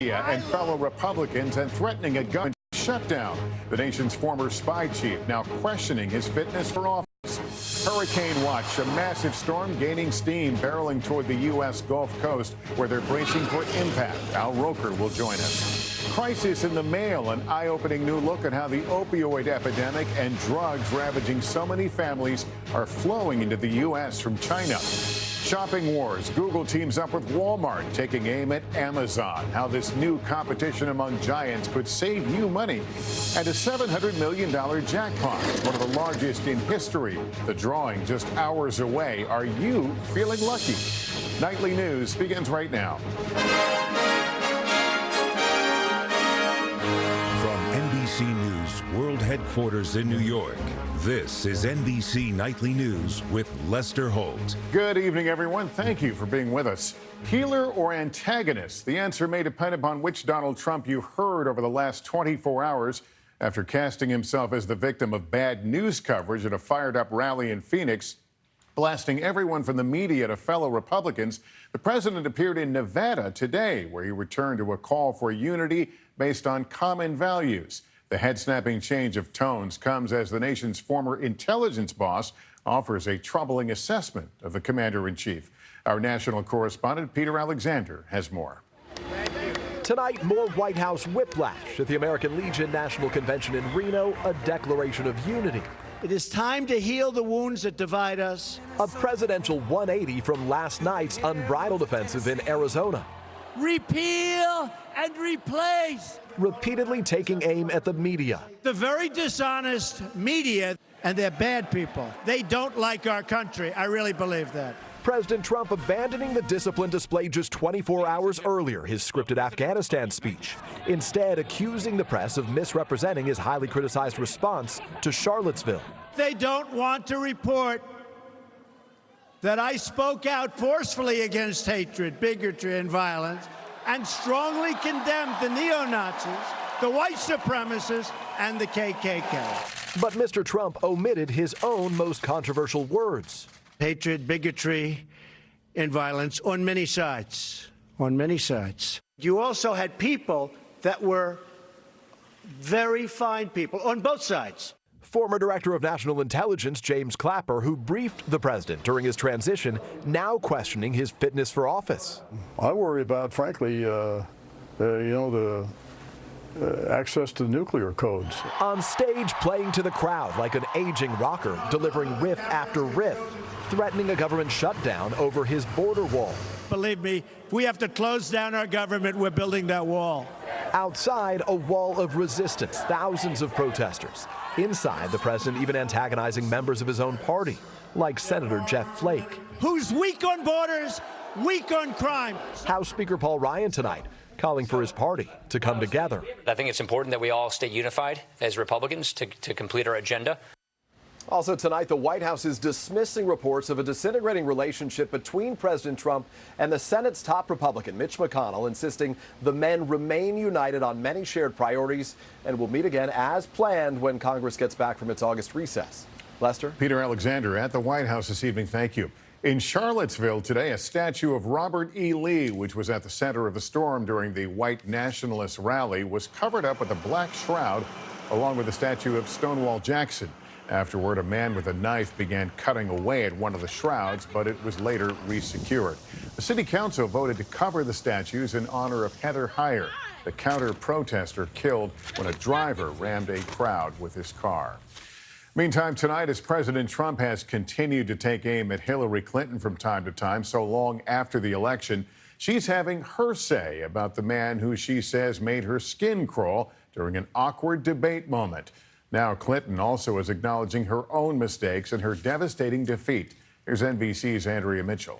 and fellow Republicans and threatening a gun shutdown. The nation's former spy chief now questioning his fitness for office. Hurricane watch, a massive storm gaining steam, barreling toward the U.S. Gulf Coast, where they're bracing for impact. Al Roker will join us. Crisis in the mail, an eye-opening new look at how the opioid epidemic and drugs ravaging so many families are flowing into the U.S. from China. Shopping wars. Google teams up with Walmart, taking aim at Amazon. How this new competition among giants could save you money. And a $700 million jackpot, one of the largest in history. The drawing just hours away. Are you feeling lucky? Nightly News begins right now. From NBC News World Headquarters in New York, this is NBC Nightly News with Lester Holt. Good evening, everyone. Thank you for being with us. Healer or antagonist? The answer may depend upon which Donald Trump you heard over the last 24 hours after casting himself as the victim of bad news coverage at a fired-up rally in Phoenix, blasting everyone from the media to fellow Republicans. The president appeared in Nevada today, where he returned to a call for unity based on common values. The head-snapping change of tones comes as the nation's former intelligence boss offers a troubling assessment of the commander-in-chief. Our national correspondent, Peter Alexander, has more. Tonight, more White House whiplash at the American Legion National Convention in Reno, a declaration of unity. It is time to heal the wounds that divide us. A presidential 180 from last night's unbridled offensive in Arizona. Repeal and replace. Repeatedly taking aim at the media. The very dishonest media, and they're bad people. They don't like our country. I really believe that. President Trump abandoning the discipline displayed just 24 hours earlier, his scripted Afghanistan speech. Instead, accusing the press of misrepresenting his highly criticized response to Charlottesville. They don't want to report that I spoke out forcefully against hatred, bigotry, and violence, and strongly condemned the neo-Nazis, the white supremacists, and the KKK. But Mr. Trump omitted his own most controversial words. Hatred, bigotry, and violence on many sides. On many sides. You also had people that were very fine people on both sides. Former Director of National Intelligence James Clapper, who briefed the president during his transition, now questioning his fitness for office. I worry about, frankly, the access to nuclear codes. On stage, playing to the crowd like an aging rocker, delivering riff after riff, threatening a government shutdown over his border wall. Believe me, if we have to close down our government, we're building that wall. Outside, a wall of resistance, thousands of protesters. Inside, the president even antagonizing members of his own party, like Senator Jeff Flake. Who's weak on borders, weak on crime. House Speaker Paul Ryan tonight, calling for his party to come together. I think it's important that we all stay unified as Republicans to complete our agenda. Also tonight, the White House is dismissing reports of a disintegrating relationship between President Trump and the Senate's top Republican, Mitch McConnell, insisting the men remain united on many shared priorities and will meet again as planned when Congress gets back from its August recess. Lester? Peter Alexander at the White House this evening. Thank you. In Charlottesville today, a statue of Robert E. Lee, which was at the center of the storm during the white nationalist rally, was covered up with a black shroud, along with a statue of Stonewall Jackson. Afterward, a man with a knife began cutting away at one of the shrouds, but it was later resecured. The city council voted to cover the statues in honor of Heather Heyer, the counter-protester killed when a driver rammed a crowd with his car. Meantime, tonight, as President Trump has continued to take aim at Hillary Clinton from time to time, so long after the election, she's having her say about the man who she says made her skin crawl during an awkward debate moment. Now, Clinton also is acknowledging her own mistakes and her devastating defeat. Here's NBC's Andrea Mitchell.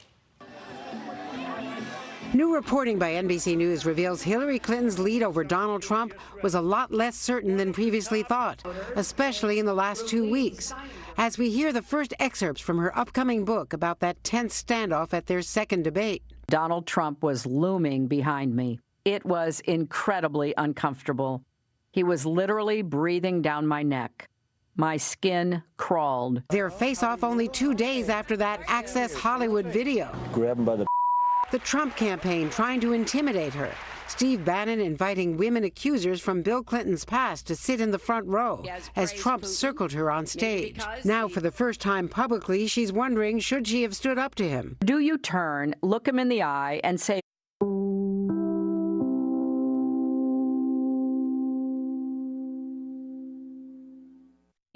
New reporting by NBC News reveals Hillary Clinton's lead over Donald Trump was a lot less certain than previously thought, especially in the last 2 weeks. As we hear the first excerpts from her upcoming book about that tense standoff at their second debate. Donald Trump was looming behind me. It was incredibly uncomfortable. He was literally breathing down my neck. My skin crawled. Their face-off only 2 days after that Access Hollywood video. Grab him by the Trump campaign trying to intimidate her. Steve Bannon inviting women accusers from Bill Clinton's past to sit in the front row as Trump circled her on stage. Now, for the first time publicly, she's wondering, should she have stood up to him? Do you turn, look him in the eye, and say,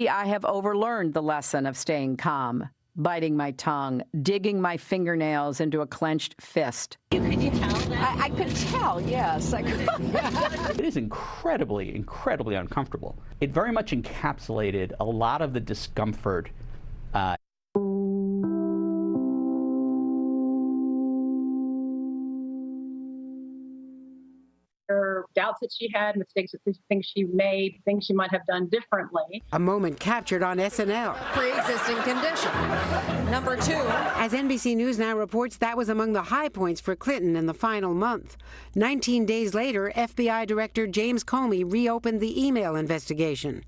I have overlearned the lesson of staying calm, biting my tongue, digging my fingernails into a clenched fist. Could you tell that? I could tell, yes. It is incredibly, incredibly uncomfortable. It very much encapsulated a lot of the discomfort. Doubts that she had, mistakes that things she made, things she might have done differently. A moment captured on SNL. Pre-existing condition. Number 2. As NBC News now reports, that was among the high points for Clinton in the final month. 19 days later, FBI Director James Comey reopened the email investigation.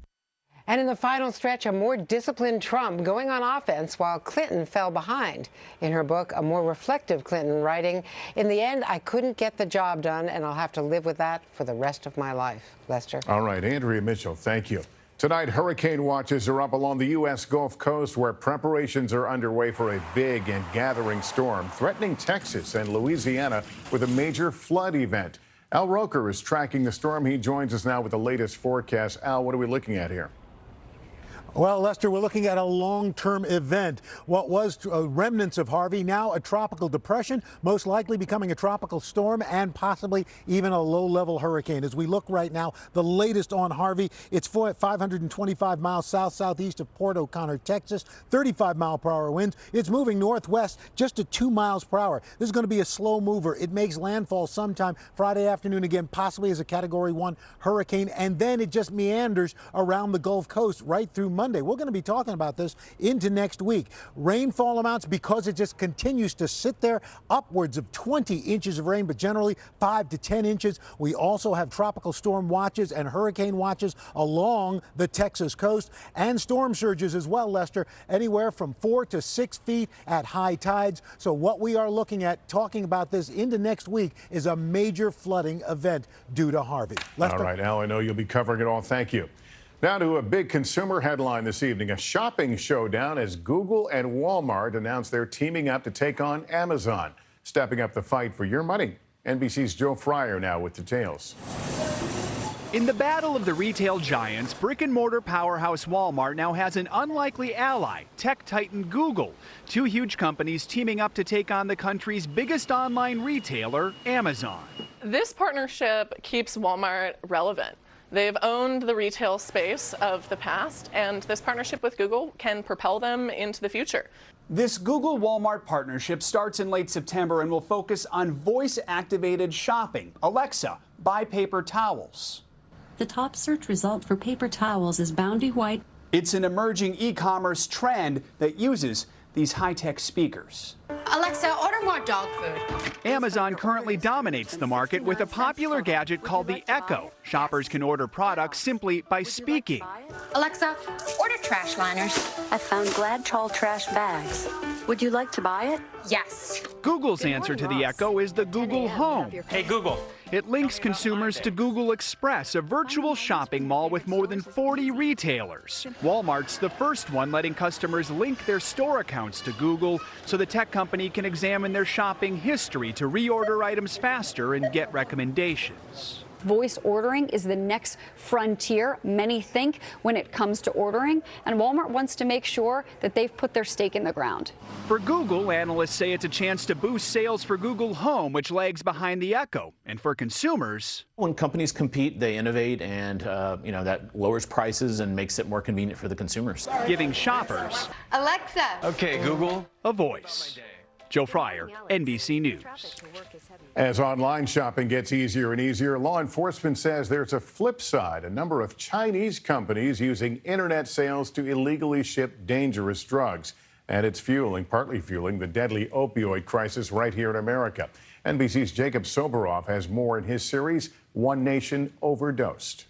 And in the final stretch, a more disciplined Trump going on offense while Clinton fell behind. In her book, a more reflective Clinton writing, "In the end, I couldn't get the job done, and I'll have to live with that for the rest of my life." Lester. All right, Andrea Mitchell, thank you. Tonight, hurricane watches are up along the U.S. Gulf Coast, where preparations are underway for a big and gathering storm threatening Texas and Louisiana with a major flood event. Al Roker is tracking the storm. He joins us now with the latest forecast. Al, what are we looking at here? Well, Lester, we're looking at a long-term event. What was remnants of Harvey, now a tropical depression, most likely becoming a tropical storm and possibly even a low-level hurricane. As we look right now, the latest on Harvey, it's 525 miles south-southeast of Port O'Connor, Texas, 35-mile-per-hour winds. It's moving northwest just at 2 miles per hour. This is going to be a slow mover. It makes landfall sometime Friday afternoon again, possibly as a Category 1 hurricane, and then it just meanders around the Gulf Coast right through Monday. We're going to be talking about this into next week. Rainfall amounts, because it just continues to sit there, upwards of 20 inches of rain, but generally 5 to 10 inches. We also have tropical storm watches and hurricane watches along the Texas coast, and storm surges as well, Lester, anywhere from 4 to 6 feet at high tides. So what we are looking at, talking about this into next week, is a major flooding event due to Harvey. Lester? All right, Al, I know you'll be covering it all. Thank you. Now to a big consumer headline this evening, a shopping showdown as Google and Walmart announced they're teaming up to take on Amazon, stepping up the fight for your money. NBC's Joe Fryer now with details. In the battle of the retail giants, brick-and-mortar powerhouse Walmart now has an unlikely ally, tech titan Google. Two huge companies teaming up to take on the country's biggest online retailer, Amazon. This partnership keeps Walmart relevant. They've owned the retail space of the past, and this partnership with Google can propel them into the future. This Google-Walmart partnership starts in late September and will focus on voice-activated shopping. Alexa, buy paper towels. The top search result for paper towels is Bounty White. It's an emerging e-commerce trend that uses these high-tech speakers. Alexa, order more dog food. Amazon currently dominates the market with a popular gadget called the Echo. Shoppers can order products simply by speaking. Alexa, order trash liners. I found Gladtrol trash bags. Would you like to buy it? Yes. Google's answer to the Echo is the Google Home. Hey, Google. It links consumers to Google Express, a virtual shopping mall with more than 40 retailers. Walmart's the first one letting customers link their store accounts to Google so the tech company can examine their shopping history to reorder items faster and get recommendations. Voice ordering is the next frontier, many think, when it comes to ordering, and Walmart wants to make sure that they've put their stake in the ground. For Google, analysts say it's a chance to boost sales for Google Home, which lags behind the Echo. And for consumers, when companies compete, they innovate, and that lowers prices and makes it more convenient for the consumers. Giving shoppers, Alexa. Okay, Google, a voice. Joe Fryer, NBC News. As online shopping gets easier and easier, law enforcement says there's a flip side. A number of Chinese companies using internet sales to illegally ship dangerous drugs. And it's partly fueling the deadly opioid crisis right here in America. NBC's Jacob Soboroff has more in his series, One Nation Overdosed.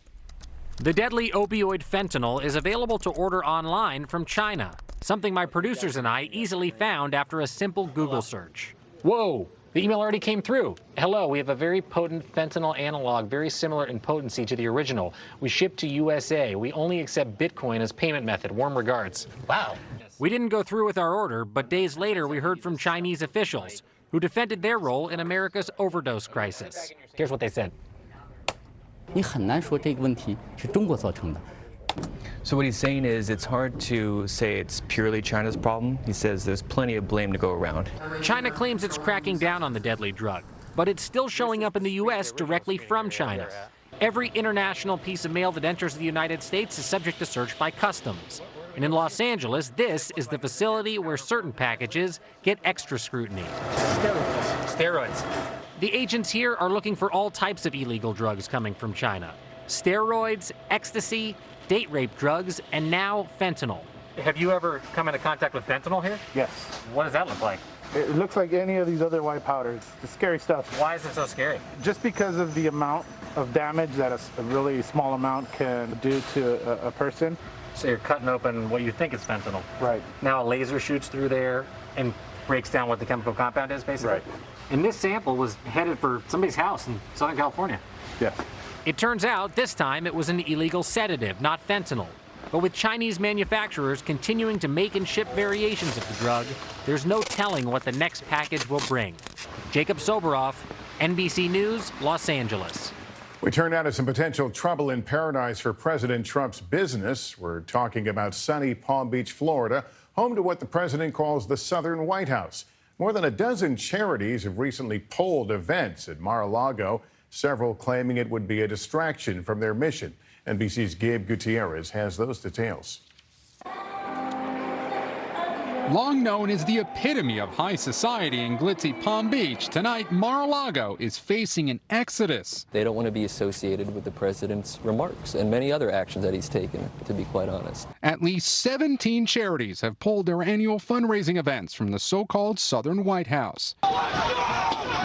The deadly opioid fentanyl is available to order online from China, something my producers and I easily found after a simple Google search. Whoa, The email already came through. Hello, we have a very potent fentanyl analog, very similar in potency to the original. We ship to USA. We only accept Bitcoin as payment method. Warm regards. Wow. We didn't go through with our order, but days later we heard from Chinese officials who defended their role in America's overdose crisis. Here's what they said. So what he's saying is it's hard to say it's purely China's problem. He says there's plenty of blame to go around. China claims it's cracking down on the deadly drug, but it's still showing up in the U.S. directly from China. Every international piece of mail that enters the United States is subject to search by customs. And in Los Angeles, this is the facility where certain packages get extra scrutiny. Steroids. The agents here are looking for all types of illegal drugs coming from China. Steroids, ecstasy, date rape drugs, and now fentanyl. Have you ever come into contact with fentanyl here? Yes. What does that look like? It looks like any of these other white powders. The scary stuff. Why is it so scary? Just because of the amount of damage that a really small amount can do to a person. So you're cutting open what you think is fentanyl. Right. Now a laser shoots through there and breaks down what the chemical compound is, basically? Right. And this sample was headed for somebody's house in Southern California. Yes. It turns out this time it was an illegal sedative, not fentanyl. But with Chinese manufacturers continuing to make and ship variations of the drug, there's no telling what the next package will bring. Jacob Soboroff, NBC News, Los Angeles. We turn now to some potential trouble in paradise for President Trump's business. We're talking about sunny Palm Beach, Florida, home to what the president calls the Southern White House. More than a dozen charities have recently pulled events at Mar-a-Lago, several claiming it would be a distraction from their mission. NBC's Gabe Gutierrez has those details. Long known as the epitome of high society in glitzy Palm Beach, tonight Mar-a-Lago is facing an exodus. They don't want to be associated with the president's remarks and many other actions that he's taken, to be quite honest. At least 17 charities have pulled their annual fundraising events from the so-called Southern White House.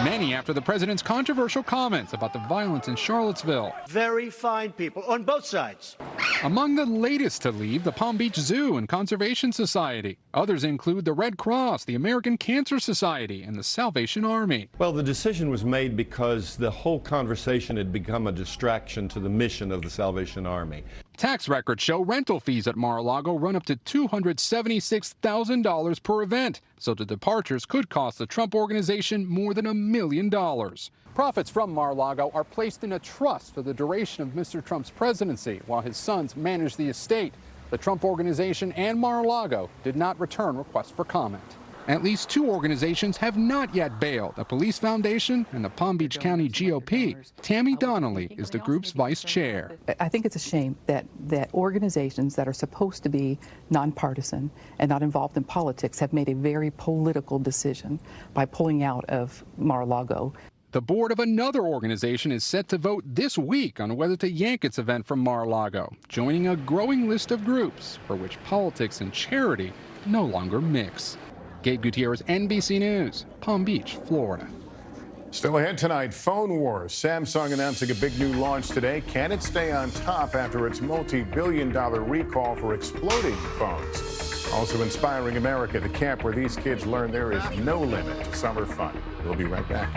Many after the president's controversial comments about the violence in Charlottesville. Very fine people on both sides. Among the latest to leave, the Palm Beach Zoo and Conservation Society. Others include the Red Cross, the American Cancer Society, and the Salvation Army. Well, the decision was made because the whole conversation had become a distraction to the mission of the Salvation Army. Tax records show rental fees at Mar-a-Lago run up to $276,000 per event, so the departures could cost the Trump organization more than $1 million. Profits from Mar-a-Lago are placed in a trust for the duration of Mr. Trump's presidency, while his sons manage the estate. The Trump organization and Mar-a-Lago did not return requests for comment. At least two organizations have not yet bailed, the Police Foundation and the Palm Beach County GOP. Tammy Donnelly is the group's vice chair. I think it's a shame that organizations that are supposed to be nonpartisan and not involved in politics have made a very political decision by pulling out of Mar-a-Lago. The board of another organization is set to vote this week on whether to yank its event from Mar-a-Lago, joining a growing list of groups for which politics and charity no longer mix. Gabe Gutierrez, NBC News, Palm Beach, Florida. Still ahead tonight, phone wars. Samsung announcing a big new launch today. Can it stay on top after its multi-billion-dollar recall for exploding phones? Also inspiring America, the camp where these kids learn there is no limit to summer fun. We'll be right back.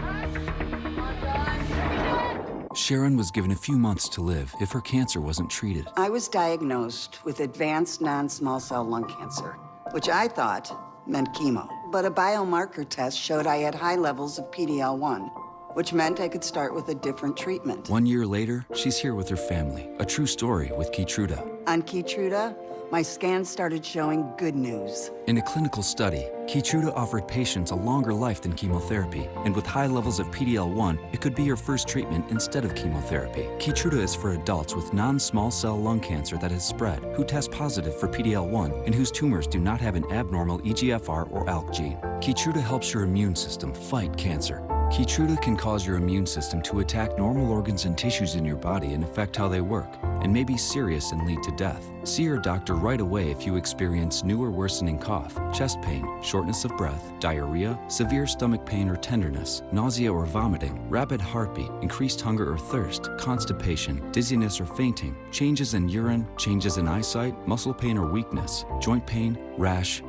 Sharon was given a few months to live if her cancer wasn't treated. I was diagnosed with advanced non-small cell lung cancer, which I thought meant chemo. But a biomarker test showed I had high levels of PD-L1, which meant I could start with a different treatment. 1 year later, she's here with her family. A true story with Keytruda. On Keytruda, my scans started showing good news. In a clinical study, Keytruda offered patients a longer life than chemotherapy, and with high levels of PD-L1, it could be your first treatment instead of chemotherapy. Keytruda is for adults with non-small cell lung cancer that has spread, who test positive for PD-L1, and whose tumors do not have an abnormal EGFR or ALK gene. Keytruda helps your immune system fight cancer. Keytruda can cause your immune system to attack normal organs and tissues in your body and affect how they work, and may be serious and lead to death. See your doctor right away if you experience new or worsening cough, chest pain, shortness of breath, diarrhea, severe stomach pain or tenderness, nausea or vomiting, rapid heartbeat, increased hunger or thirst, constipation, dizziness or fainting, changes in urine, changes in eyesight, muscle pain or weakness, joint pain, rash.